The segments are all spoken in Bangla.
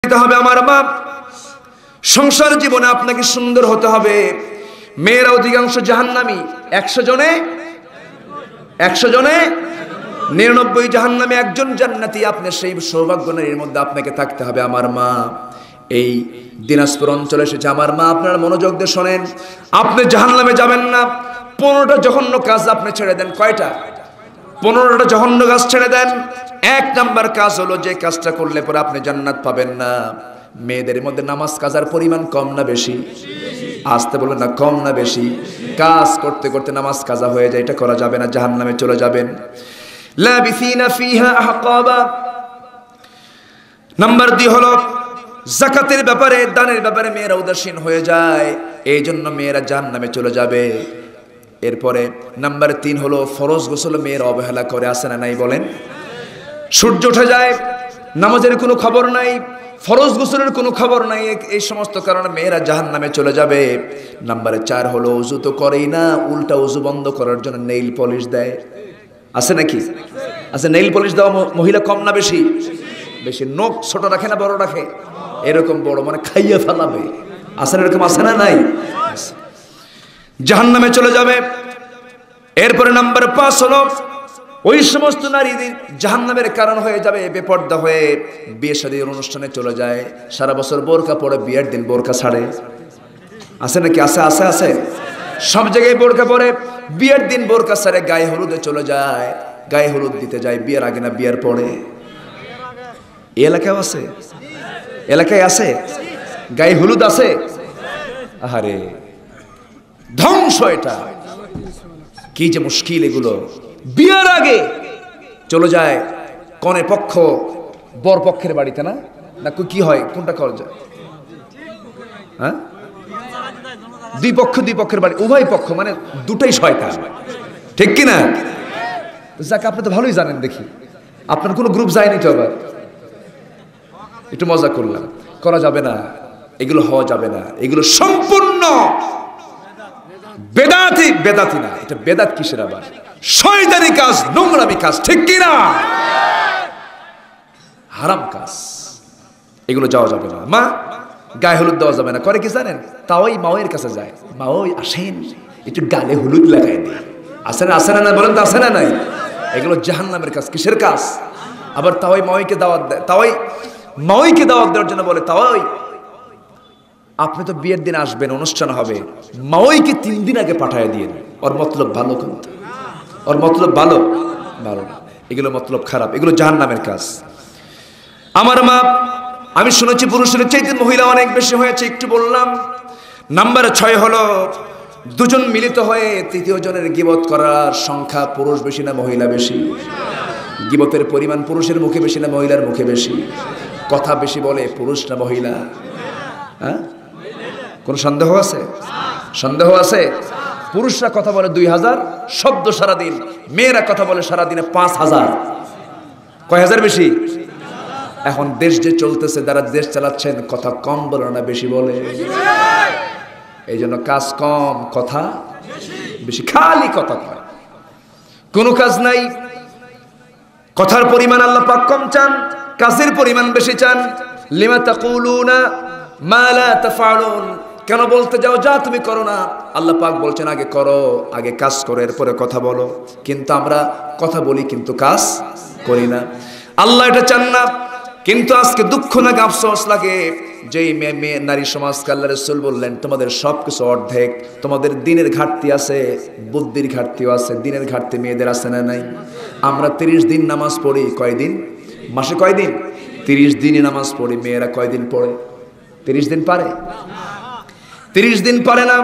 দিতে হবে আমার মা। সংসার জীবনে আপনাকে সুন্দর হতে হবে। মেয়েরা অধিকাংশ জাহান্নামী, 100 জনে 99 জাহান্নামী, একজন জান্নাতি। আপনি সেই সৌভাগ্য নারীর মধ্যে আপনাকে থাকতে হবে আমার মা। এই দিনাজপুর অঞ্চলে এসেছে আমার মা, আপনারা মনোযোগ দিয়ে শোনেন। আপনি জাহান্নামে যাবেন না। 15টা জঘন্য কাজ আপনি ছেড়ে দেন। কয়টা? 15টা জঘন্য কাজ ছেড়ে দেন। 1 নাম্বার কাজ হলো, যে কাজটা করলে পরে আপনি জান্নাত পাবেন না। মেয়েদের মধ্যে নামাজ কাজার পরিমাণ কম না বেশি? আসতে বলেন না, কম না বেশি? কাজ করতে করতে নামাজ কাজা হয়ে যায়, এটা করা যাবে না, জাহান্নামে চলে যাবেন। লাবিসিনা ফিহা আহকাবা। নাম্বার 2 হলো যাকাতের ব্যাপারে, দানের ব্যাপারে মেয়েরা উদাসীন হয়ে যায়, এই জন্য মেয়েরা জাহান্নামে চলে যাবে। এরপরে নাম্বার 3 হলো ফরজ গোসল মেয়েরা অবহেলা করে, আছে না নাই বলেন? সূর্য উঠে যায়, নামাজের কোনো খবর নাই, ফরজ গোসলের কোনো খবর নাই, এই সমস্ত কারণে মেয়েরা জাহান্নামে চলে যাবে। নাম্বার 4 হলো ওযু তো করেই না, উল্টা ওযু বন্ধ করার জন্য নেইল পলিশ দেয়। আছে নাকি? আছে। নেইল পলিশ দেওয়া মহিলা কম না বেশি? বেশি। নখ ছোট রাখে না বড় রাখে? এরকম বড়, মানে খাইয়ে ফেলাবে। আছে না এরকম? আছে না নাই? জাহান্নামে চলে যাবে। এরপরে নাম্বার 5 হলো ওই সমস্ত নারীদের জাহান্নামের কারণ হয়ে যাবে বেপর্দা হয়ে, বিয়ে শাদীর অনুষ্ঠানে চলে যায়, সারা বছর বোরকা পরে, বিয়ের দিন বোরকা ছাড়ে। আছে নাকি? আছে আছে আছে। সব জায়গায় বোরকা পরে, বিয়ের দিন বোরকা ছাড়ে, গায়ে হলুদে চলে যায়, গায়ে হলুদ দিতে যায় বিয়ের আগে না বিয়ের পরে? এই এলাকায় আছে? এলাকায় আছে গায়ে হলুদ আছে? আহারে ধ্বংস! এটা কি যে মুশকিল! এগুলো বিয়ের আগে চলে যায় কনে পক্ষ বর পক্ষের বাড়িতে, না না কি হয়? কোনটা করা যায়? হ্যাঁ, দুই পক্ষের বাড়ি, উভয় পক্ষ, মানে দুটাই শয়তান, ঠিক কিনা? যাকে আপনি তো ভালোই জানেন দেখি, আপনার কোনো গ্রুপ যায়নি তো? আবার একটু মজা করলাম, করা যাবে না, এগুলো হওয়া যাবে না, এগুলো সম্পূর্ণ বেদাতি। বেদাতি না, এটা বেদাত কিসের আবার? শয়তানি কাজ, নোংরামি কাজ, ঠিক কিনা? হারাম কাজ, এগুলো যাওয়া যাবে না। মা, গায়ে হলুদ দেওয়া যাবে না। করে কি জানেন? তাওই মাওয়ের কাছে যায়, মাওই আসেন একটু গালে হলুদ লাগাই দিই। আসে না? আসে না? না বলেন তো, আসে না নাই? এগুলো জাহান্নামের কাজ। কিসের কাজ? আবার তাওই মাওইকে দাওয়াত দেয়, তাওই মাওইকে দাওয়াত দেওয়ার জন্য বলে, তাওই আপনি তো বিয়ের দিন আসবেন, অনুষ্ঠান হবে, মাওইকে 3 দিন আগে পাঠায় দিয়ে। ওর মতলব ভালো, কিন্তু ওর মতলব ভালো ভালো না, এগুলো মতলব খারাপ, এগুলো জাহান্নামের কাজ। আমার মা, আমি শুনেছি পুরুষের চাইতে মহিলা অনেক বেশি হয়েছে, একটু বললাম। নাম্বার 6 হলো 2 জন মিলিত হয়ে 3য় জনের গীবত করার সংখ্যা পুরুষ বেশি না মহিলা বেশি? গীবতের পরিমাণ পুরুষের মুখে বেশি না মহিলার মুখে বেশি? কথা বেশি বলে পুরুষ না মহিলা? হ্যাঁ, কোন সন্দেহ আছে? সন্দেহ আছে? পুরুষরা কথা বলে 2000 শব্দ সারাদিন, মেয়েরা কথা বলে সারাদিনে 5000। কয় হাজার বেশি? এখন দেশ যে চলতেছে, যারা দেশ চালাচ্ছেন, কথা কম বলে না বেশি বলে? এই জন্য কাজ কম, কথা বেশি, খালি কথা কয়, কোনো কাজ নাই। কথার পরিমাণ আল্লাহ পাক কম চান, কাজের পরিমাণ বেশি চান। লিমা তাকুলুনা মা লা তাফআলুন, কেন বলতে যাও যা তুমি করো না? আল্লাহ পাক বলছেন আগে করো, আগে কাজ করো, এরপরে কথা বলো। কিন্তু আমরা কথা বলি কিন্তু কাজ করি না। আল্লাহ এটা চান না। কিন্তু আজকে দুঃখ লাগে, আফসোস লাগে, যেই মেয়ে নারী সমাজকে আল্লাহ রাসূল বললেন তোমাদের সবকিছু অর্ধেক, তোমাদের দিনের ঘাটতি আছে, বুদ্ধির ঘাটতিও আছে, দিনের ঘাটতি মেয়েদের আছে না নাই? আমরা 30 দিন নামাজ পড়ি, কয়দিন মাসে? কয়দিন? 30 দিনই নামাজ পড়ি, মেয়েরা কয়দিন পড়ে? 30 দিন পারে? 30 দিন পারে না।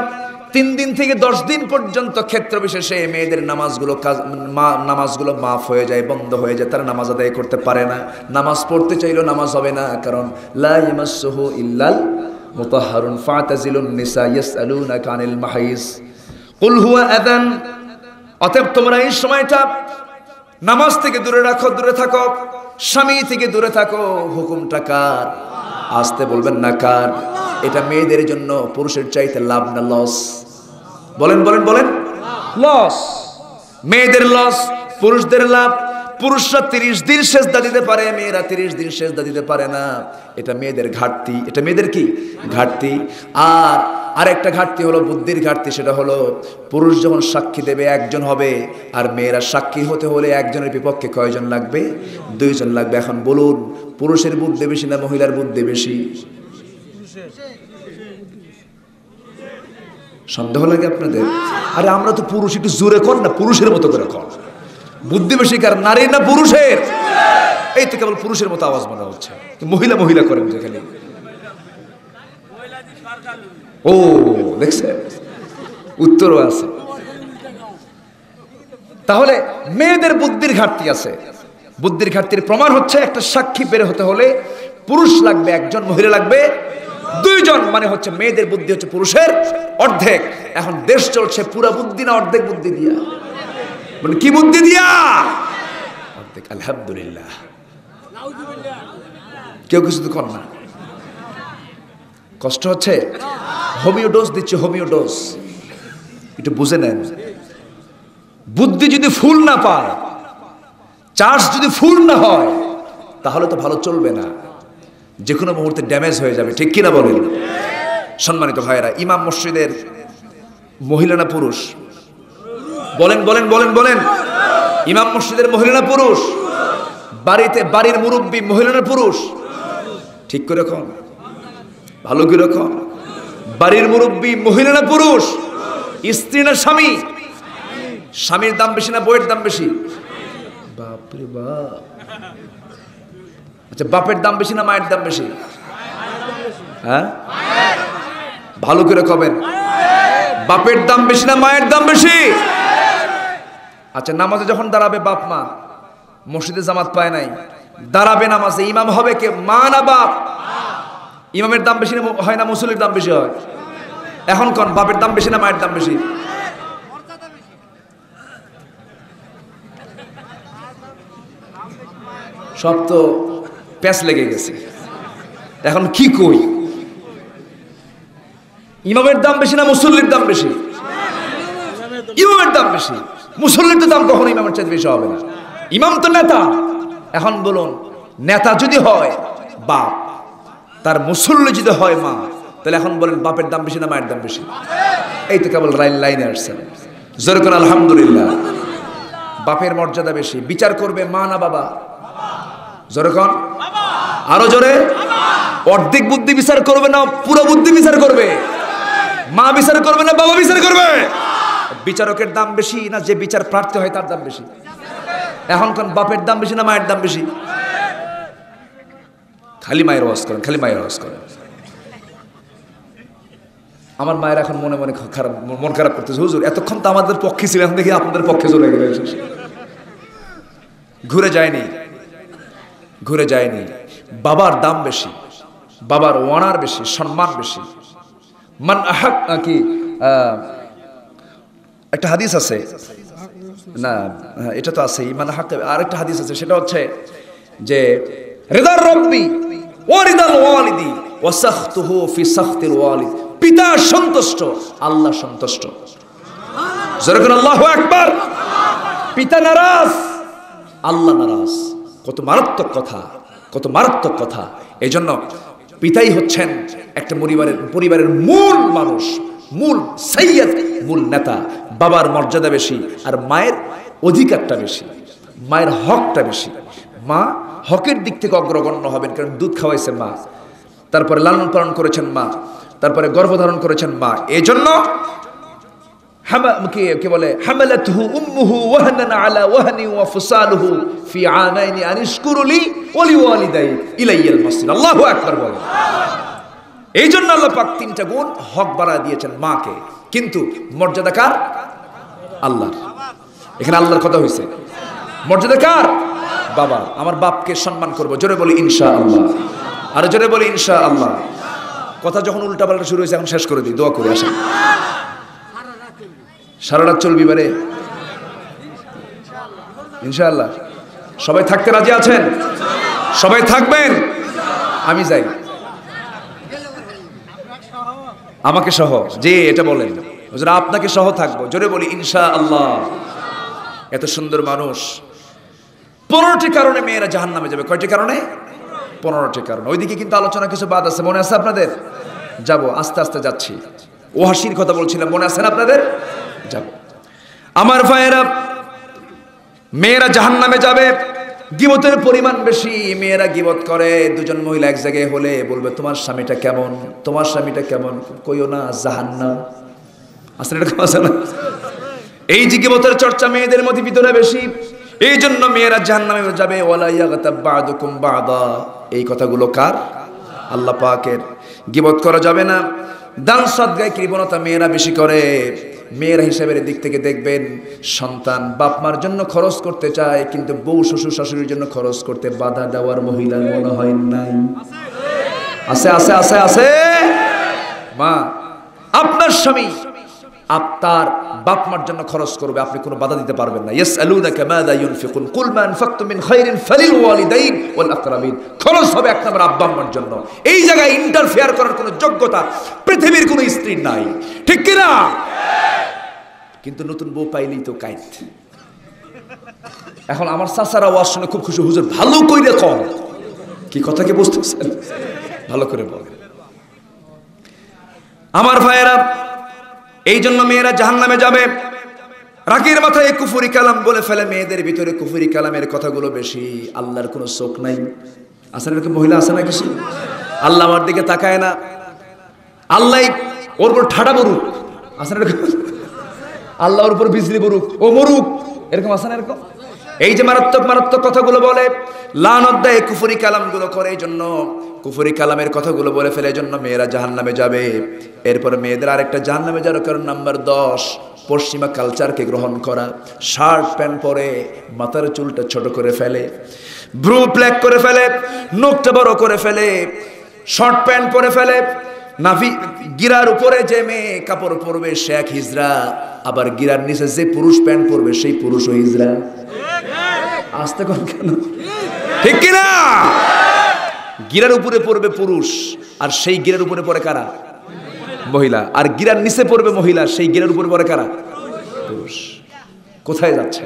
3 দিন থেকে 10 দিন পর্যন্ত ক্ষেত্র বিশেষে মেয়েদের নামাজগুলো মাফ হয়ে যায়, বন্ধ হয়ে যায়, তারা নামাজ আদায় করতে পারে না। নামাজ পড়তে চাইলেও নামাজ হবে না, কারণ লা ইয়ামাসসুহু ইল্লাল মুতাহহারুন ফাতাজিলুন নিসা ইয়াসআলুনাকা আনিল মাহিজ কুল হুয়া আযান। অতএব তোমরা এই সময়টা নামাজ থেকে দূরে রাখো, দূরে থাকো, স্বামী থেকে দূরে থাকো। হুকুমটা কার? আসতে বলবেন না কার? এটা মেয়েদের জন্য পুরুষের চাইতে লাভ না লস? বলেন বলেন বলেন, লস। মেয়েদের লস, পুরুষদের লাভ। পুরুষরা 30 দিন সেজদা দিতে পারে, মেয়েরা 30 দিন সেজদা দিতে পারে না। এটা মেয়েদের ঘাটতি, এটা মেয়েদের কি ঘাটতি। আর আরেকটা ঘাটতি হলো বুদ্ধির ঘাটতি, সেটা হলো পুরুষ যখন সাক্ষী দেবে একজন হবে, আর মেয়েরা সাক্ষী হতে হলে একজনের বিপক্ষে কয়জন লাগবে? 2 জন লাগবে। এখন বলুন, পুরুষের বুদ্ধি বেশি না মহিলার বুদ্ধি বেশি? সন্দেহ লাগে আপনাদের? আরে আমরা তো পুরুষ, একটু জোরে কর না, পুরুষের মতো করে কর। বুদ্ধি বেশি কার, নারীর না পুরুষের? এই তো কেবল পুরুষের মতো আওয়াজ মনে হচ্ছে, মহিলা মহিলা করেন যেখানে। ও দেখছেন, উত্তরও আছে। তাহলে মেয়েদের বুদ্ধির ঘাটতি আছে। বুদ্ধির ঘাটতির প্রমাণ হচ্ছে একটা সাক্ষী বের হতে হলে পুরুষ লাগবে একজন, মহিলা লাগবে 2 জন। মানে হচ্ছে মেয়েদের বুদ্ধি হচ্ছে পুরুষের অর্ধেক। এখন দেশ চলছে পুরা বুদ্ধি না অর্ধেক বুদ্ধি দিয়া? মানে কি বুদ্ধি দিয়া? অর্ধেক। আলহামদুলিল্লাহ। কেউ কিছু তো কর না, কষ্ট হচ্ছে। হোমিও ডোজ দিচ্ছে, হোমিও ডোজ, একটু বুঝে নেন। বুদ্ধি যদি ফুল না পায়, চার্জ যদি ফুল না হয়, তাহলে তো ভালো চলবে না, যে কোনো মুহূর্তে ড্যামেজ হয়ে যাবে। ঠিক কিনা বলেন? সম্মানিত ভাইয়েরা, ইমাম মসজিদের মহিলা না পুরুষ? বলেন বলেন বলেন বলেন। ইমাম মসজিদের মহিলা না পুরুষ? বাড়িতে বাড়ির মুরব্বী মহিলা না পুরুষ? ঠিক করে কন, ভালো করে কন। বাড়ির মুরব্বী মহিলা না পুরুষ? স্ত্রী না স্বামী? স্বামীর দাম বেশি না বউয়ের দাম বেশি? বাপরে বাপ। আচ্ছা, বাপের দাম বেশি না মায়ের দাম বেশি? হ্যাঁ, ভালো করে কবেন। বাপের দাম বেশি না মায়ের দাম বেশি? আচ্ছা, নামাজে যখন দাঁড়াবে বাপ মা, মসজিদে জামাত পায় নাই, দাঁড়াবে নামাজে, ইমাম হবে কে, মা না বাপ? ইমামের দাম বেশি হয় না মুসল্লির দাম বেশি হয়? এখন কোন, বাপের দাম বেশি না মায়ের দাম বেশি? সব তো প্যাচ লেগে গেছে। এখন কি কই, ইমামের দাম বেশি না মুসল্লির দাম বেশি? ইমামের দাম বেশি। মুসল্লির তো দাম কখনো ইমামের চাইতে বেশি হবে না, ইমাম তো নেতা। এখন বলুন, নেতা যদি হয় বাপ, তার মুসল্লি যদি হয় মা, তাহলে এখন বলেন বাপের দাম বেশি না মায়ের দাম বেশি? এই তো কেবল লাইনে আসছেন। জোরে কোন আলহামদুলিল্লাহ। বাপের মর্যাদা বেশি। বিচার করবে মা না বাবা? জোরে কোন, আরো জোরে। অর্ধেক বুদ্ধি বিচার করবে না পুরো বুদ্ধি বিচার করবে? মা বিচার করবে না বাবা বিচার করবে? বিচারকের দাম বেশি না যে বিচার প্রার্থী হয় তার দাম বেশি? এখন কোন, বাপের দাম বেশি না মায়ের দাম বেশি? খালি মায়ের আওয়াজ করেন, খালি মায়ের আওয়াজ করেন। আমার মায়ের এখন মনে মনে খারাপ, মন খারাপ করতেছে, হুজুর এতক্ষণ তো আমাদের পক্ষে ছিল, এখন দেখি আপনাদের পক্ষে চলে গেলে। ঘুরে যায়নি, ঘুরে যায়নি। বাবার দাম বেশি, বাবার ওয়ানার বেশি, সম্মান বেশি। মান আহাক কি একটা হাদিস আছে না, এটা তো আছে, মান আহাক। আর একটা হাদিস আছে, সেটা হচ্ছে যে রিদার রব্বি ওয়া রিদাল ওয়ালিদি ওয়া সাখতুহু ফি সাখতিল ওয়ালিদ। পিতা সন্তুষ্ট, আল্লাহ সন্তুষ্ট। জোরে করে আল্লাহু আকবার। পিতা নারাজ, আল্লাহ নারাজ। কত মারাত্মক কথা, কত মারাত্মক কথা। এই জন্য পিতাই হচ্ছেন একটা পরিবারের মূল মানুষ, মূল সাইয়্যিদ, মূল নেতা। বাবার মর্যাদা বেশি আর মায়ের অধিকারটা বেশি, মায়ের হকটা বেশি। মা হকের দিক থেকে অগ্রগণ্য হবেন, কারণ দুধ খাওয়াইছে মা, তারপরে লালন পালন করেছেন মা, তারপরে গর্ভধারণ করেছেন মা। এই জন্য কি বলে, হামালাতহু উম্মুহু ওয়াহনান আলা ওয়াহনি ওয়া ফিসালুহু ফি আমাইনি আনিশকুরু লি ওয়া লিওয়ালিদাই ইলাইয়াল মাসির। আল্লাহু আকবার বলেন। এই জন্য আল্লাহ পাক 3টা গুণ হক বাড়া দিয়েছেন মাকে, কিন্তু মর্যাদা কার? আল্লাহ। এখানে আল্লাহর কথা হয়েছে, মর্যাদা কার? বাবা। আমার বাপকে সম্মান করব, জোরে বলি ইনশাআল্লাহ। আর জোরে বলি ইনশাআল্লাহ। কথা যখন উল্টাপাল্টা শুরু হয়েছে, এখন শেষ করে দিই, দোয়া করে আসেন। সারা রাত চলবি বারে ইনশাআল্লাহ। সবাই থাকতে রাজি আছেন? সবাই থাকবেন? আমি যাই, আমাকে সহ। যে এটা বলেন হুজুর, আপনাকে সহ থাকবো, জোরে বলি ইনশাআল্লাহ। এত সুন্দর মানুষ, 15টি কারণে মেয়েরা জাহান্নামে যাবে। কয়টি কারণে? 15টি কারণ। ওইদিকে কিন্তু আলোচনা কিছু বাদ আছে, মনে আছে আপনাদের? যাব, আস্তে আস্তে যাচ্ছি। ওয়াসির কথা বলছিলাম, মনে আছে না আপনাদের? যাব। আমার ভাইয়েরা, মেয়েরা জাহান্নামে যাবে। গীবতের পরিমাণ বেশি, মেয়েরা গীবত করে। দুজন মহিলা এক জায়গায় হলে বলবে তোমার স্বামীটা কেমন, তোমার স্বামীটা কেমন, কইও না জাহান্নাম। আসলে এরকম আছে না? এই যে গীবতের চর্চা মেয়েদের মধ্যে ভিতরে বেশি, এই জন্য মেয়েরা জাহান্নামে যাবে। ওয়ালা ইয়াগতাব বা'দুকুম বা'দা, এই কথাগুলো কার? আল্লাহ পাকের। গীবত করা যাবে না। দান সদকায় কৃপণতা মেয়েরা বেশি করে। মেয়েরা হিসাবের দিক থেকে দেখবেন, সন্তান বাপ মার জন্য খরচ করতে চায়, কিন্তু বউ শ্বশুর শাশুড়ির জন্য খরচ করতে বাধা দেওয়ার মহিলার মনে হয় নাই? আছে আছে আছে আছে। মা, আপনার স্বামী আপনার বাপ মার জন্য খরচ করবে, আপনি কোনো বাধা দিতে পারবেন না। ইয়াসআলুনাকা মাযা ইউনফিকুন কুল মা আনফাকতুম মিন খায়রিন ফালিল ওয়ালিদাইন ওয়াল আকরাবিন। খরচ হবে এক নম্বর আব্বা আম্মার জন্য। এই জায়গায় ইন্টারফেয়ার করার কোনো যোগ্যতা পৃথিবীর কোনো স্ত্রীর নাই, ঠিক কি না? কিন্তু নতুন বউ পাইলেই তো কাইত। এখন আমার চাচারা ওয়াজ শুনে খুব খুশি, হুজুর ভালো কইরা কম। কি কথা কি বুঝতেছেন? ভালো করে বলেন। আমার ভাইয়েরা, এই জন্য মেয়েরা জাহান্নামে যাবে। রাগের মাথায় কুফরি কালাম বলে ফেলে, মেয়েদের ভিতরে কুফরি কালামের কথাগুলো বেশি। আল্লাহর কোনো চোখ নাই। আসলে এরকম মহিলা আছে না কিছু? আল্লাহ আমার দিকে তাকায় না, আল্লাহ ওর উপর ঠাডা বরুক। আসলে এরকম আল্লাহর উপর বিজলি বরুক, ও মরুক, এরকম আছে না? এরকম এই যে মারাত্মক মারাত্মক কথাগুলো বলে, লানত দেয়, কুফরি কালামগুলো করে, এই জন্য কুফরি কালামের কথাগুলো বলে ফেলে, এই জন্য মেয়েরা জাহান্নামে যাবে। এরপর মেয়েদের আরেকটা জাহান্নামে যাওয়ার কারণ নাম্বার 10, পশ্চিমা কালচারকে গ্রহণ করা। শার্ট প্যান্ট পরে, মাথার চুলটা ছোট করে ফেলে, ব্রু প্ল্যাক করে ফেলে, নখটা বড় করে ফেলে, শর্ট প্যান্ট পরে ফেলে। নাভি গিরার উপরে যে মেয়ে কাপড় পরবে সে এক হিজড়া, আবার গিরার নিচে যে পুরুষ প্যান্ট পরবে সেই পুরুষও হিজড়া। আসতে কোন কেন, ঠিক কিনা? গিরার উপরে পড়বে পুরুষ, আর সেই গিরার উপরে পড়ে কারা? মহিলা। আর গিরার নিচে পড়বে মহিলা, সেই গিরার উপরে পড়ে কারা? পুরুষ। কোথায় যাচ্ছে?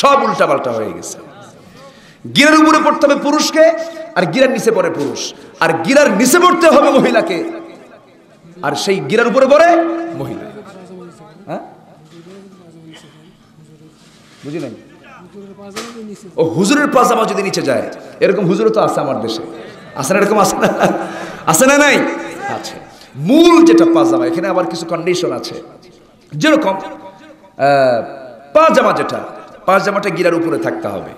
সব উল্টা পাল্টা হয়ে গেছে। গিরার উপরে পড়তে হবে পুরুষকে, আর গিরার নিচে পড়ে পুরুষ। আর গিরার নিচে পড়তে হবে মহিলাকে, আর সেই গিরার উপরে পড়ে মহিলা। হ্যাঁ, বুঝি নাই? ও হুজুরের পাজামা যদি নিচে যায়, এরকম হুজুরও তো আছে আমার দেশে। আছে না? এরকম আছে না? আছে না? নাই আছে। মূল যেটা পাজামা, এখানে আবার কিছু কন্ডিশন আছে। যেরকম পাজামা, যেটা পাজামাটা গিরার উপরে থাকতে হবে।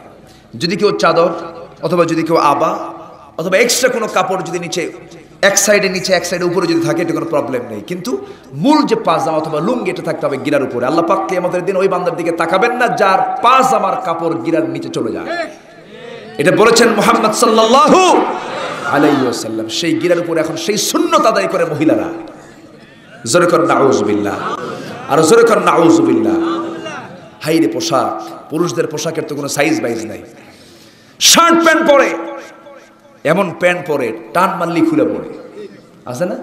যদি কেউ চাদর অথবা যদি কেউ আবা অথবা এক্সট্রা কোনো কাপড় যদি নিচে এক সাইডে নিচে এক সাইডে উপরে যদি থাকে, এটা কোনো প্রবলেম নেই। কিন্তু মূল যে পাজামা অথবা লুঙ্গি, এটা থাকতে হবে গিরার উপরে। আল্লাহ পাক কিয়ামতের দিন ওই বান্দার দিকে তাকাবেন না যার পাজামার কাপড় গিরার নিচে চলে যায়। এটা বলেছেন মুহাম্মদ সাল্লাল্লাহু আলাইহি ওয়াসাল্লাম। সেই গিরার উপরে এখন সেই সুন্নত আদায় করে মহিলারা। জোরে কর নাউযুবিল্লাহ, আর জোরে কর নাউযুবিল্লাহ। হাইরে পোশাক, পুরুষদের পোশাকের তো কোনো সাইজ বাইজ নাই। শার্ট প্যান্ট পরে, এমন প্যান্ট পরে টান মারলি খুলে পড়ে, আছে না?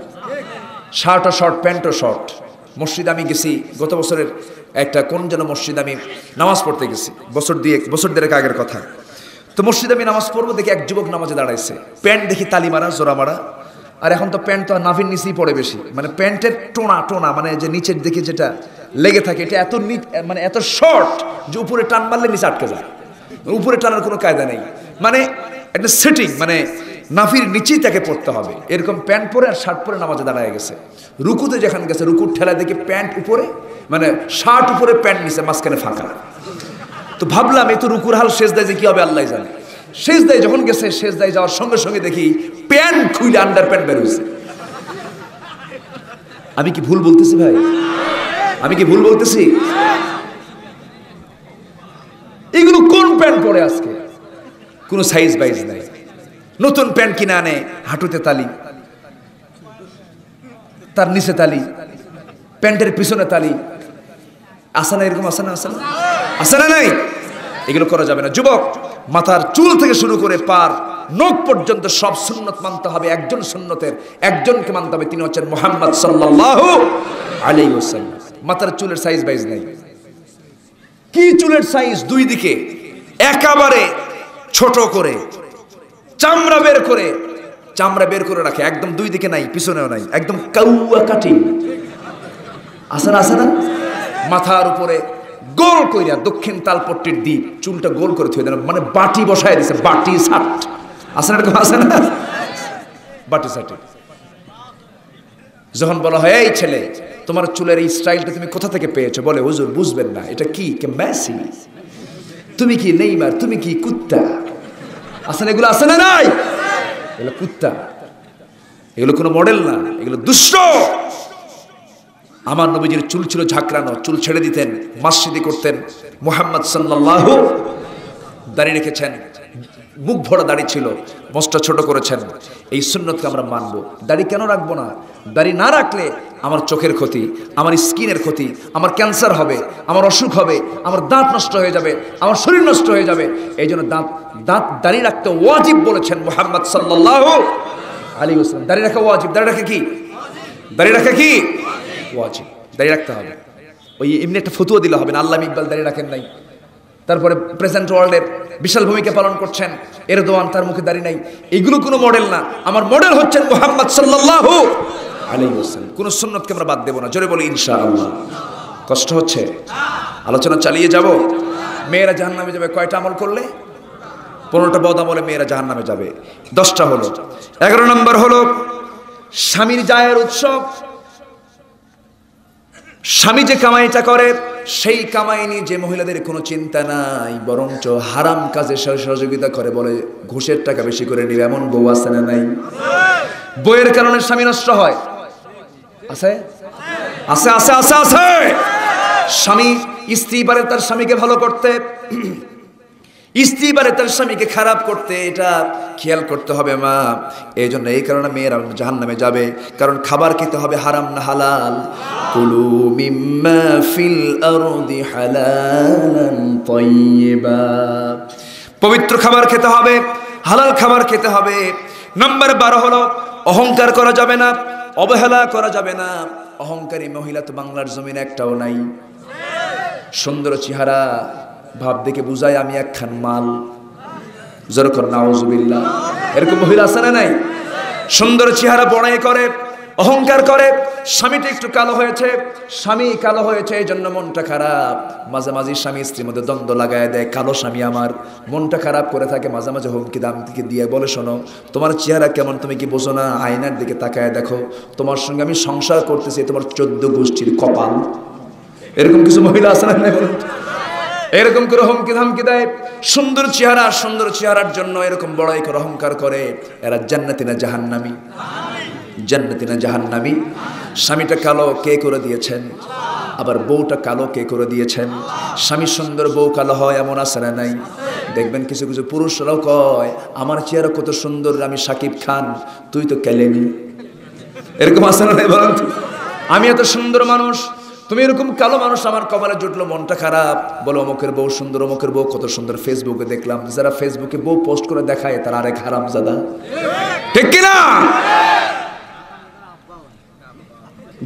শার্টও শর্ট, প্যান্টও শর্ট। মসজিদে আমি গেছি গত বছরের একটা কোন যেন মসজিদে আমি নামাজ পড়তে গেছি, বছর দেড়েক আগের কথা। তো মসজিদে আমি নামাজ পড়বো, দেখি এক যুবক নামাজে দাঁড়াইছে, প্যান্ট দেখি তালি মারা, জোড়া মারা। আর এখন তো প্যান্ট তো নাভির নিচেই পড়ে বেশি, মানে প্যান্টের টোনা মানে যে নিচের দিকে যেটা লেগে থাকে, এটা এত মানে এত শর্ট যে উপরে টান মারলে নিচে আটকে যায়। উপরে টানার কোনো কায়দা নেই, মানে একটা সেটিং, মানে নাভির নিচেই তাকে পড়তে হবে। এরকম প্যান্ট পরে আর শার্ট পরে নামাজে দাঁড়ায় গেছে। রুকুতে যেখানে গেছে, রুকুর ঠেলা দেখে প্যান্ট উপরে, মানে শার্ট উপরে, প্যান্ট নিচে, মাঝখানে ফাঁকা। তো ভাবলাম এই তো রুকুর হাল, সেজদায় যে কি হবে আল্লাহ জানে। সেজদায় যখন গেছে, সেজদায় যাওয়ার সঙ্গে সঙ্গে দেখি প্যান্ট খুলে আন্ডার প্যান্ট বের হয়েছে। আমি কি ভুল বলতেছি ভাই? আমি কি ভুল বলতেছি? এগুলো কোন প্যান্ট পরে আজকে? কোনো সাইজ বাইজ নাই। নতুন প্যান্ট কিনে আনে, হাঁটুতে তালি, তার নিচে তালি, প্যান্টের পিছনে তালি। আসে না? এরকম আসে না? আসে না? আসে না? নাই? এগুলো করা যাবে না। যুবক, মাথার চুল থেকে শুরু করে পার নখ পর্যন্ত সব সুন্নত মানতে হবে। একজন সুন্নতের একজনকে মানতে হবে, তিনি হচ্ছেন মুহাম্মদ সাল্লাল্লাহু আলাইহি ওয়াসাল্লাম। মাথার চুলের সাইজ বাইজ নাই। কি চুলের সাইজ? দুই দিকে একেবারে ছোট করে চামড়া বের করে রাখে, একদম দুই দিকে নাই, পিছনেও নাই, একদম কাউয়া কাটি আছে না মাথার উপরে গোল কইরা দক্ষিণ তালপট্টির দ্বীপ, চুলটা গোল করে থুয়ে দেন, মানে বাটি বসায় দিছে, বাটি সাট আছে না, এরকম আছে না, বাটি সাটি। যখন বলা হয় এই ছেলে তোমার চুলের এই স্টাইলটা তুমি কোথা থেকে পেয়েছো, বলে হুজুর বুঝবেন না, এটা কি মেসি, তুমি কি নেইমার, তুমি কি কুত্তা, আছে না, এগুলো আছে না নাই, এগুলো কুত্তা, এগুলো কোনো মডেল না, এগুলো দুষ্ট। আমার নবীজির চুল ছিল ঝাঁকড়ানো, চুল ছেড়ে দিতেন, মসজিদে করতেন। মুহাম্মদ সাল্লাল্লাহু দাড়ি রেখেছেন, মুখ ভরা দাড়ি ছিল, মোচটা ছোট করেছেন। এই সুন্নতকে আমরা মানব। দাড়ি কেন রাখবো না? দাড়ি না রাখলে আমার চোখের ক্ষতি, আমার স্কিনের ক্ষতি, আমার ক্যান্সার হবে, আমার অসুখ হবে, আমার দাঁত নষ্ট হয়ে যাবে, আমার শরীর নষ্ট হয়ে যাবে। এই জন্য দাড়ি রাখতে ওয়াজিব বলেছেন মুহাম্মদ সাল্লাল্লাহু আলাইহি ওয়াসাল্লাম। দাড়ি রাখা ওয়াজিব। দাড়ি রাখা কি ওয়াজিব, দাড়ি রাখতে হবে। ওই এমনি একটা ফতুয়া দিলে হবে না, আল্লামা ইকবাল দাড়ি রাখেন নাই, তারপরে প্রেজেন্ট ওয়ার্ল্ডের বিশাল ভূমিকা পালন করছেন এরদোয়ান, তার মুখে দাড়ি নাই, এগুলো কোনো মডেল না। আমার মডেল হচ্ছেন মুহাম্মদ সাল্লাল্লাহু আলাইহি ওয়াসাল্লাম। কোন সুন্নতকে আমরা বাদ দেব না, জোরে বলি ইনশাআল্লাহ। কষ্ট হচ্ছে, আলোচনা চালিয়ে যাব। মেয়েরা জাহান্নামে যাবে কয়টা আমল করলে? 15টা বদ আমলে মেয়েরা জাহান্নামে যাবে। 10টা হলো। 11 নম্বর হলো স্বামীর জায়ের উৎসব। স্বামী যে কামাইটা করে সেই কামাই নিয়ে যে মহিলাদের কোনো চিন্তা নাই, বরঞ্চ হারাম কাজে সহযোগিতা করে, বলে ঘুষের টাকা বেশি করে নিবে, এমন বউ আছে না নাই? বইয়ের কারণে স্বামী নষ্ট হয়, আছে আছে আছে আছে আছে। স্বামী স্ত্রী পারে তার স্বামীকে ভালো করতে, স্ত্রী পারে তার স্বামীকে খারাপ করতে, এটা খেয়াল করতে হবে মা। এই জন্য এই কারণে মেয়েরা জাহান্নামে যাবে, কারণ খাবার খেতে হবে হারাম না হালাল। কুলু মিম্মা ফিল আরদি হালালান তাইয়্যিবা, পবিত্র খাবার খেতে হবে, হালাল খাবার খেতে হবে। নাম্বার 12 হলো অহংকার করা যাবে না, অবহেলা করা যাবে না। অহংকারী মহিলা তো বাংলার জমিনে একটাও নাই। সুন্দর চেহারা, ভাব দেখে বুঝায় আমি একখান মাল, যেরকম নাউজুবিল্লাহ, এরকম মহিলা আছে না নাই? সুন্দর চেহারা বড়াই করে, অহংকার করে। স্বামীটা একটু কালো হয়েছে, স্বামী কালো হয়েছে এই জন্য মনটা খারাপ। মাঝে মাঝে স্বামী স্ত্রীর মধ্যে দ্বন্দ্ব লাগায় দেয়, কালো স্বামী আমার, মনটা খারাপ করে থাকে। মাঝে মাঝে হুমকি দামকি দিয়ে বলে, শোনো তোমার চেহারা কেমন, তুমি কি বোঝো না? আয়নার দিকে তাকায় দেখো, তোমার সঙ্গে আমি সংসার করতেছি, তোমার 14 গোষ্ঠীর কপাল। এরকম কিছু মহিলা আছে না? এরকম করে হুমকি ধামকি দেয়। সুন্দর চেহারা, সুন্দর চেহারার জন্য এরকম বড়াই করে অহংকার করে। এরা জান্নাতি না জাহান্নামী? জান্নাতি না জাহান্নামী? স্বামীটা কালো কে করে দিয়েছেন? আবার বউটা কালো কে করে দিয়েছেন? স্বামী সুন্দর বউ কালো হয়, এমন আছে না নাই? দেখবেন কিছু কিছু পুরুষরাও কয়, আমার চেহারা কত সুন্দর, আমি শাকিব খান, তুই তো কেলেনি। এরকম আছে না নাই বলেন? আমি এত সুন্দর মানুষ, তুমি এরকম কালো মানুষ, আমার কপালে জুটলো, মনটা খারাপ। বলো অমুকের বউ সুন্দর, অমুকের বউ কত সুন্দর। ফেসবুকে দেখলাম, যারা ফেসবুকে বউ পোস্ট করে দেখায় তারা আরেক হারামজাদা, ঠিক কিনা?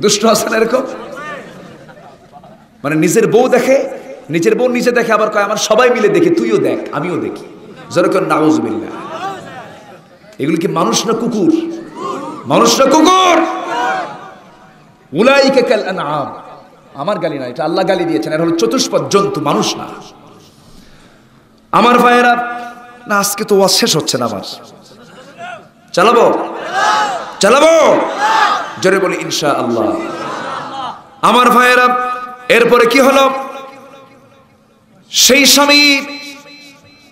দুষ্ট আছে না এরকম? মানে নিজের বউ দেখে, নিজের বউ নিজে দেখে, আবার কয় আমার সবাই মিলে দেখি, তুইও দেখ আমিও দেখি, যেরকম নাউজুবিল্লাহ। এগুলো কি মানুষ না কুকুর? মানুষ না কুকুর? উলাইকা কাল আনআম, আমার গালি না, এটা আল্লাহ গালি দিয়েছেন। এরা হলো চতুষ্পদ জন্তু, মানুষ না। আমার ভাইয়েরা, না আজকে তো ওয়াজ শেষ হচ্ছে না, আমার চালাবো চালাবো, জোরে বলি ইনশাআল্লাহ। আমার ভাইয়েরা, এরপরে কি হলো? সেই স্বামী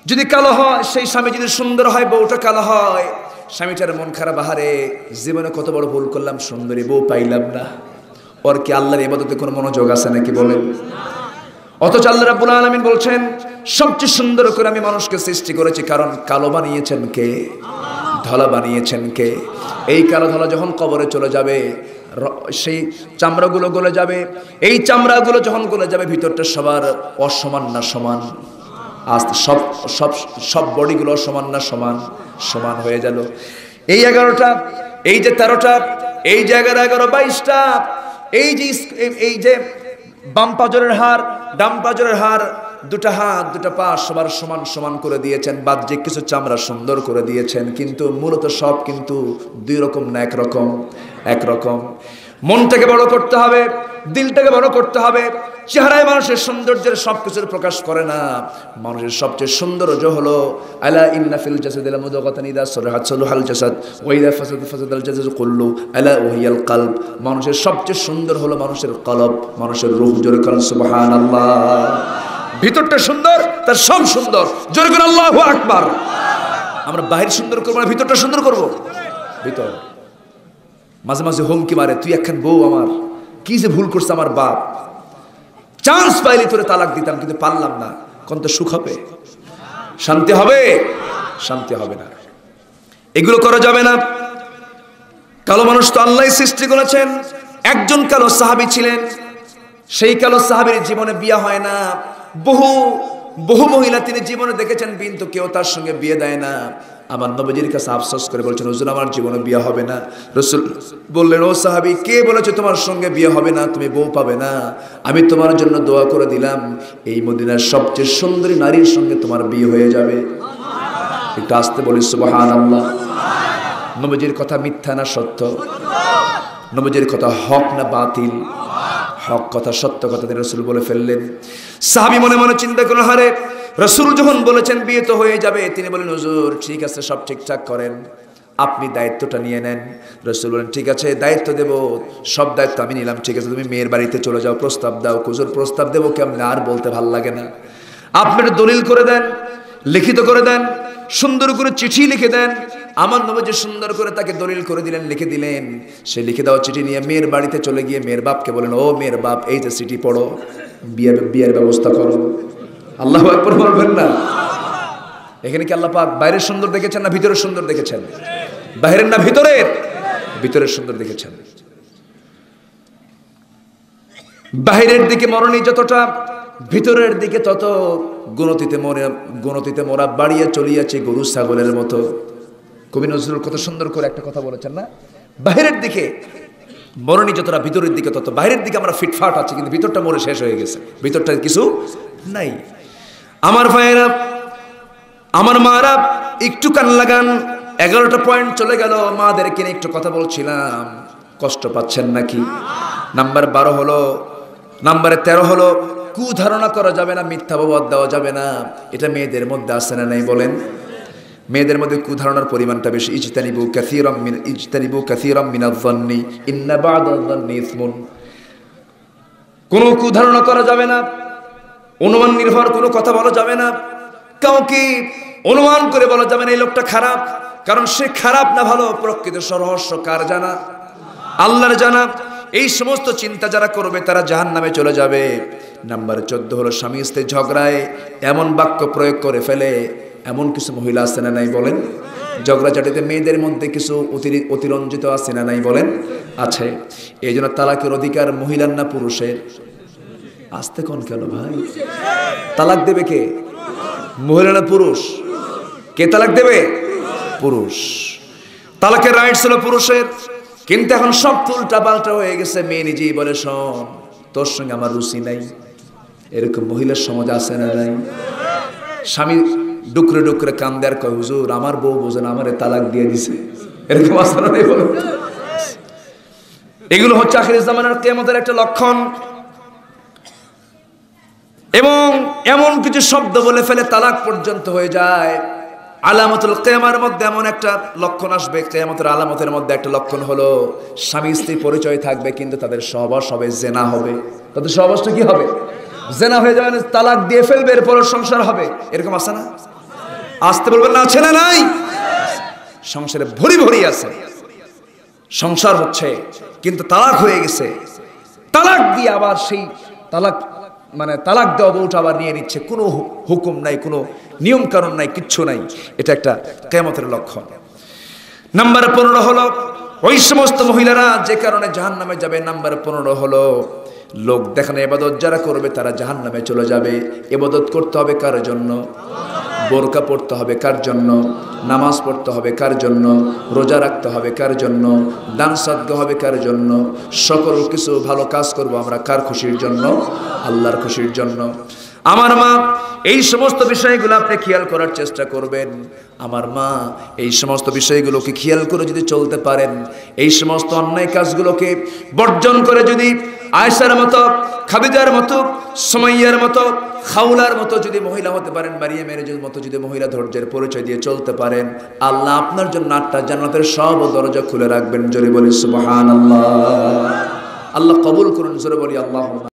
যদি কালো হয়, সেই স্বামী যদি সুন্দর হয়, বউটা কালো হয়, স্বামীটার মন খারাপ, আহারে জীবনে কত বড় ভুল করলাম, সুন্দরী বউ পাইলাম না। ওর কি আল্লাহর ইবাদতে কোনো মনোযোগ আছে নাকি বলেন? অথচ আল্লাহ রাব্বুল আলামিন বলছেন, সবচেয়ে সুন্দর করে আমি মানুষকে সৃষ্টি করেছি, কারণ কালো বানিয়েছেন কে? ধলা বানিয়েছেন কে? এই কালো ধলা যখন কবরে চলে যাবে, সেই চামড়াগুলো গলে যাবে। এই চামড়াগুলো যখন গলে যাবে, ভিতরটা সবার অসমান না সমান? আজ সব সব সব বডিগুলো সমান না সমান? সমান হয়ে গেল। এই 11টা, এই যে 13টা, এই যে 11, 22টা, এই যে বাম পাজরের হাড়, ডাম পাজরের হাড়, দুটা হাত দুটা পা সবার সমান সমান করে দিয়েছেন, বাহ্যিক কিছু চামড়া সুন্দর করে দিয়েছেন, কিন্তু মূলত সব কিন্তু দুই রকম না একরকম। একরকম। মনটাকে বড় করতে হবে, দিলটাকে বড় করতে হবে। চেহারায় মানুষের সৌন্দর্যের সবকিছুর প্রকাশ করে না। মানুষের সবচেয়ে সৌন্দর্য হলো আলা ইন্না ফিল জাসাদিল মুদগাতান ইযা সালাহাত সালাহাল জাসাদ ওয়া ইযা ফাসাদাত ফাসাদাল জাসাদু কুল্লু আলা ওয়াহিয়াল কলব। মানুষের সবচেয়ে সুন্দর হলো মানুষের কলব, মানুষের রূহ। জোরে বলেন সুবহানাল্লাহ। ভিতরটা সুন্দর, তার সব সুন্দর। জোরে বলেন আল্লাহু আকবার। আমরা বাহির সুন্দর করব না, ভিতরটা সুন্দর করব। ভিতর মাঝে মাঝে হুমকি মারে, তুই একখান বউ আমার, কি যে ভুল করছে আমার বাপ, চান্স পাইলে তোরে তালাক দিতাম, কিন্তু পারলাম না। কোন তো সুখ হবে? শান্তি হবে? শান্তি হবে না। এগুলো করা যাবে না। কালো মানুষ তো আল্লাহ সৃষ্টি করেছেন। একজন কালো সাহাবী ছিলেন, সেই কালো সাহাবীর জীবনে বিয়ে হয় না। বহু বহু মহিলা তিনি জীবনে দেখেছেন, কিন্তু কেউ তার সঙ্গে বিয়ে দেয় না। আমার নবীজির কাছে আফসোস করে বলছেন, হুজুর আমার জীবনে বিয়ে হবে না। রাসূল বললেন, ও সাহাবী, কে বলেছে তোমার সঙ্গে বিয়ে হবে না, তুমি বউ পাবে না? আমি তোমার জন্য দোয়া করে দিলাম, এই মদিনার সবচেয়ে সুন্দরী নারীর সঙ্গে তোমার বিয়ে হয়ে যাবে। একটু আসতে বলি সুবহানাল্লাহ। নবীজির কথা মিথ্যা না সত্য? নবীজির কথা হক না বাতিল? হক কথা, সত্য কথা তিনি রাসূল বলে ফেললেন। সাহাবী মনে মনে চিন্তা করলেন, হারে রাসূল যখন বলেছেন বিয়ে তো হয়ে যাবে, তিনি বলেন, হুজুর ঠিক আছে, সব ঠিকঠাক করেন, আপনি দায়িত্বটা নিয়ে নেন। রাসূল বলেন, ঠিক আছে, দায়িত্ব দেব, সব দায়িত্ব আমি নিলাম। ঠিক আছে, তুমি মেয়ের বাড়িতে চলে যাও, প্রস্তাব দাও। হুজুর প্রস্তাব দেবো কেমনে? আর বলতে ভাল লাগে না। আপনি একটা দলিল করে দেন, লিখিত করে দেন, সুন্দর করে চিঠি লিখে দেন। আমার নবীজি সুন্দর করে তাকে দলিল করে দিলেন, লিখে দিলেন। সে লিখে দেওয়া চিঠি নিয়ে মেয়ের বাড়িতে চলে গিয়ে মেয়ের বাপকে বলেন, ও মেয়ের বাপ, এই যে চিঠি পড়ো, বিয়ের ব্যবস্থা করো। আল্লাহু আকবার বলবেন না? এখানে কি আল্লাহ পাক বাইরের সুন্দর দেখেছেন না ভিতরের সুন্দর দেখেছেন? বাইরের না ভিতরের? ভিতরের সুন্দর দেখেছেন। বাহিরের দিকে মরণী যতটা, ভিতরের দিকে তত গুণতিতে মোরা বাড়িয়ে চলিয়াছে গরু ছাগলের মতো। কবি নজরুল কত সুন্দর করে একটা কথা বলেছেন না? বাহিরের দিকে মরণী যতটা, ভিতরের দিকে তত। বাইরের দিকে আমরা ফিটফাট আছি, কিন্তু ভিতরটা মরে শেষ হয়ে গেছে, ভিতরটা কিছু নাই। আমার ভাইয়েরা, আমার মারা, একটু কান লাগান। 11টা পয়েন্ট চলে গেল, মাদেরকে নিয়ে একটু কথা বলছিলাম, কষ্ট পাচ্ছেন নাকি? নাম্বার 12 হলো, নাম্বারে 13 হলো, কুধারণা করা যাবে না, মিথ্যা অপবাদ দেওয়া যাবে না। এটা মেয়েদের মধ্যে আছে না নাই বলেন? মেয়েদের মধ্যে কুধারণার পরিমাণটা বেশি। ইজতানিবু কাসীরাম মিনাজ-যান্নি ইন্না বা'দায-যান্নি ইসমুন। কোনো কুধারণা করা যাবে না, অনুমান নির্ভর কোনো কথা বলা যাবে না। কাউকে অনুমান করে বলা যাবে না এই লোকটা খারাপ, কারণ সে খারাপ না ভালো প্রকৃত রহস্য কার জানা? আল্লাহর জানা। এই সমস্ত চিন্তা যারা করবে তারা জাহান্নামে চলে যাবে। নাম্বার 14 হলো, স্বামী স্ত্রী ঝগড়ায় এমন বাক্য প্রয়োগ করে ফেলে, এমন কিছু মহিলা আছে না নাই বলেন? ঝগড়াঝাটিতে মেয়েদের মধ্যে কিছু অতিরঞ্জিত আছে না নাই বলেন? আছে। এই জন্য তালাকের অধিকার মহিলার না পুরুষের? আসতে কোন কেন ভাই? তালাক দেবে কে? মহিলা না পুরুষ? কে তালাক দেবে? পুরুষ। তালাকের রাইটস হলো পুরুষের, কিন্তু এখন সব উল্টা পাল্টা হয়ে গেছে। মেয়ে নিজেই বলে, শোন, তোর সঙ্গে আমার রুচি নাই। এরকম মহিলার সমাজ আছে না নাই? স্বামী ডুকরে ডুকরে কান্দে আর কয়, হুজুর আমার বউ বোঝেন, আমারে তালাক দিয়ে দিছে। এরকম আছে না নাই বলো? এগুলো হচ্ছে আখিরের জামানার কিয়ামতের একটা লক্ষণ। এবং এমন কিছু শব্দ বলে ফেলে তালাক পর্যন্ত হয়ে যায়। আলামতুল কিয়ামার মধ্যে এমন একটা লক্ষণ আসবে, কিয়ামতের আলামতের মধ্যে একটা লক্ষণ হলো, স্বামী স্ত্রী পরিচয় থাকবে, কিন্তু তাদের সহবাস হবে জেনা হবে। তাদের সহবাসটা কি হবে? জেনা হয়ে যাবে, তালাক দিয়ে ফেলবে, এরপর সংসার হবে। এরকম আছে না? আসতে বলবেন না? আছে না নাই? সংসারে ভরি ভরি আছে, সংসার হচ্ছে কিন্তু তালাক হয়ে গেছে। তালাক দিয়ে আবার সেই তালাক দেওয়া বউটা আবার নিয়ে নিচ্ছে, কোনো হুকুম নাই, কোনো নিয়ম কানুন নাই, কিচ্ছু নাই। এটা একটা কিয়ামতের লক্ষণ। নাম্বার 15 হলো, ওই সমস্ত মহিলারা যে কারণে জাহান্নামে যাবে। নাম্বার 15 হলো, লোক দেখানো ইবাদত যারা করবে তারা জাহান্নামে চলে যাবে। ইবাদত করতে হবে কার জন্য? বোরকা পড়তে হবে কার জন্য? নামাজ পড়তে হবে কার জন্য? রোজা রাখতে হবে কার জন্য? দান সাদকা হবে কার জন্য? সকল কিছু ভালো কাজ করব আমরা কার খুশির জন্য? আল্লাহর খুশির জন্য। আমার মা এই সমস্ত বিষয়গুলো আপনি খেয়াল করার চেষ্টা করবেন। আমার মা এই সমস্ত বিষয়গুলোকে খেয়াল করে যদি চলতে পারেন, এই সমস্ত অন্যায় কাজগুলোকে বর্জন করে যদি আয়েশার মতো, খাদিজার মতো, সুমাইয়ার মতো, খাউলার মতো যদি মহিলা হতে পারেন, মারিয়ামের মতো যদি মহিলা ধৈর্যের পরিচয় দিয়ে চলতে পারেন, আল্লাহ আপনার জন্য 8টা জান্নাতের সব দরজা খুলে রাখবেন। জোরে বলি সুবহানাল্লাহ। আল্লাহ কবুল করুন। জোরে বলি আল্লাহুম্মা।